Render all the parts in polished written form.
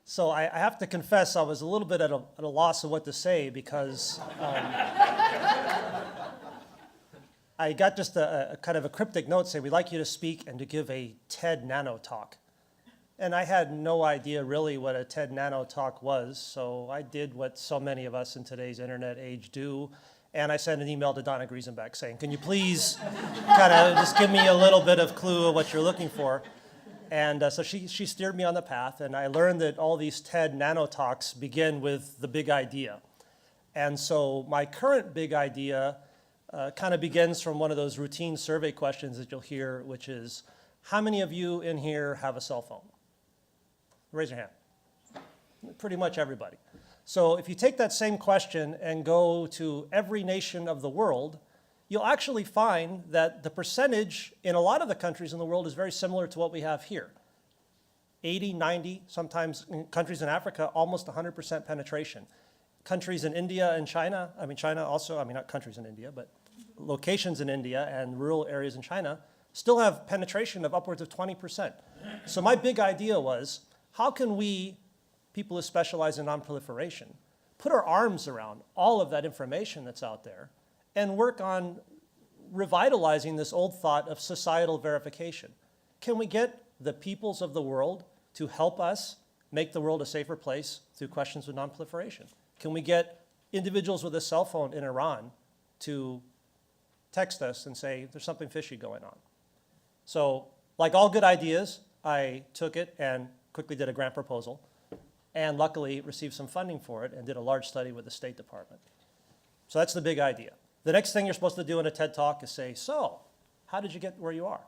So I have to confess I was a little bit at a loss of what to say because I got just a kind of a cryptic note saying, we'd like you to speak and to give a TED Nano talk. And I had no idea really what a TED Nano talk was, so I did what so many of us in today's internet age do, and I sent an email to Donna Griesenbeck saying, can you please kind of just give me a little bit of clue of what you're looking for? And so she steered me on the path, and I learned that all these TED Nano talks begin with the big idea. And so my current big idea kind of begins from one of those routine survey questions that you'll hear, which is, how many of you in here have a cell phone? Raise your hand. Pretty much everybody. So if you take that same question and go to every nation of the world, you'll actually find that the percentage in a lot of the countries in the world is very similar to what we have here. 80, 90, sometimes in countries in Africa, almost 100% penetration. Countries in India and China, China also, not countries in India, but locations in India and rural areas in China still have penetration of upwards of 20%. So my big idea was, how can we, people who specialize in nonproliferation, put our arms around all of that information that's out there and work on revitalizing this old thought of societal verification? Can we get the peoples of the world to help us make the world a safer place through questions of nonproliferation? Can we get individuals with a cell phone in Iran to text us and say, there's something fishy going on? So, like all good ideas, I took it and quickly did a grant proposal, and luckily received some funding for it and did a large study with the State Department. So that's the big idea. The next thing you're supposed to do in a TED Talk is say, so, how did you get where you are?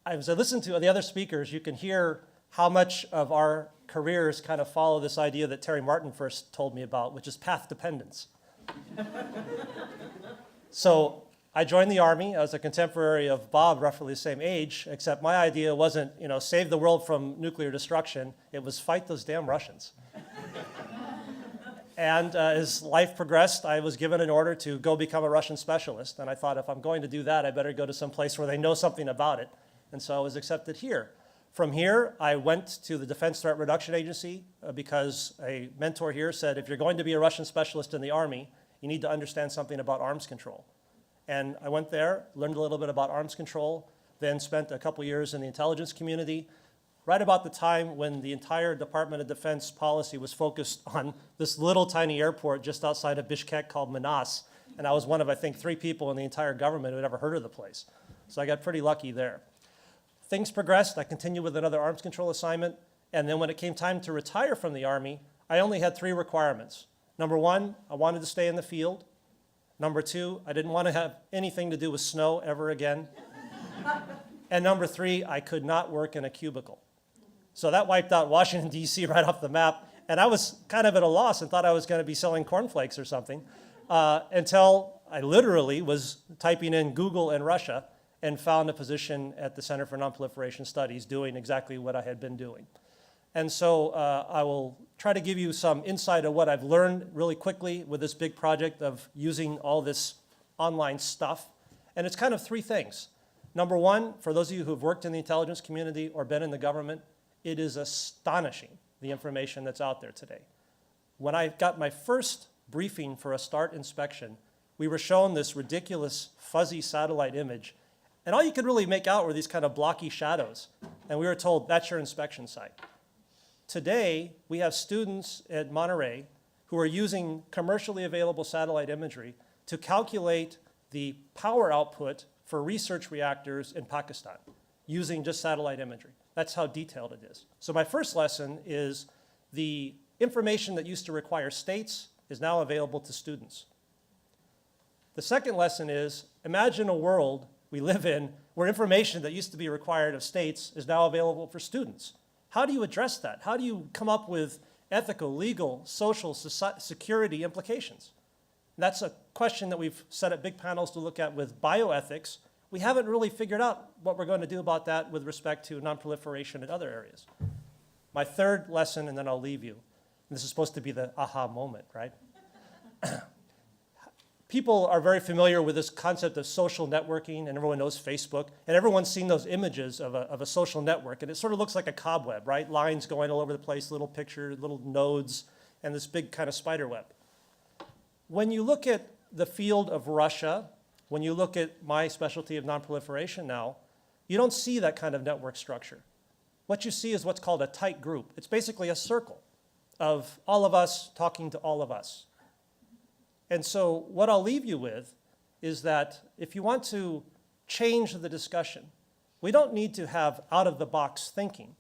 As I listen to the other speakers, you can hear how much of our careers kind of follow this idea that Terry Martin first told me about, which is path dependence. So I joined the Army. I was a contemporary of Bob, roughly the same age, except my idea wasn't, save the world from nuclear destruction. It was fight those damn Russians. And as life progressed, I was given an order to go become a Russian specialist. And I thought, if I'm going to do that, I better go to some place where they know something about it. And so I was accepted here. From here, I went to the Defense Threat Reduction Agency because a mentor here said, if you're going to be a Russian specialist in the Army, you need to understand something about arms control. And I went there, learned a little bit about arms control, then spent a couple years in the intelligence community, right about the time when the entire Department of Defense policy was focused on this little tiny airport just outside of Bishkek called Manas. And I was one of, I think, 3 people in the entire government who had ever heard of the place. So I got pretty lucky there. Things progressed. I continued with another arms control assignment. And then when it came time to retire from the Army, I only had 3 requirements. Number 1, I wanted to stay in the field. Number 2, I didn't want to have anything to do with snow ever again. And number 3, I could not work in a cubicle. So that wiped out Washington, D.C. right off the map. And I was kind of at a loss and thought I was going to be selling cornflakes or something until I literally was typing in Google in Russia and found a position at the Center for Nonproliferation Studies doing exactly what I had been doing. And so I will try to give you some insight of what I've learned really quickly with this big project of using all this online stuff. And it's kind of 3 things. Number 1, for those of you who've worked in the intelligence community or been in the government, it is astonishing, the information that's out there today. When I got my first briefing for a START inspection, we were shown this ridiculous fuzzy satellite image, and all you could really make out were these kind of blocky shadows. And we were told, that's your inspection site. Today, we have students at Monterey who are using commercially available satellite imagery to calculate the power output for research reactors in Pakistan using just satellite imagery. That's how detailed it is. So my first lesson is the information that used to require states is now available to students. The second lesson is, imagine a world we live in where information that used to be required of states is now available for students. How do you address that? How do you come up with ethical, legal, social, security implications? And that's a question that we've set up big panels to look at with bioethics. We haven't really figured out what we're going to do about that with respect to nonproliferation in other areas. My third lesson, and then I'll leave you. And this is supposed to be the aha moment, right? people are very familiar with this concept of social networking, and everyone knows Facebook, and everyone's seen those images of a social network, and it sort of looks like a cobweb, right? Lines going all over the place, little pictures, little nodes, and this big kind of spider web. When you look at the field of Russia, when you look at my specialty of nonproliferation now, you don't see that kind of network structure. What you see is what's called a tight group. It's basically a circle of all of us talking to all of us. And so what I'll leave you with is that if you want to change the discussion, we don't need to have out-of-the-box thinking.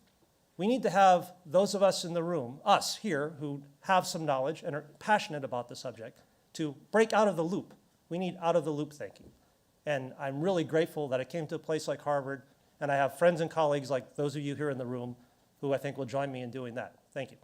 We need to have those of us in the room, us here, who have some knowledge and are passionate about the subject, to break out of the loop. We need out-of-the-loop thinking. And I'm really grateful that I came to a place like Harvard, and I have friends and colleagues like those of you here in the room who I think will join me in doing that. Thank you.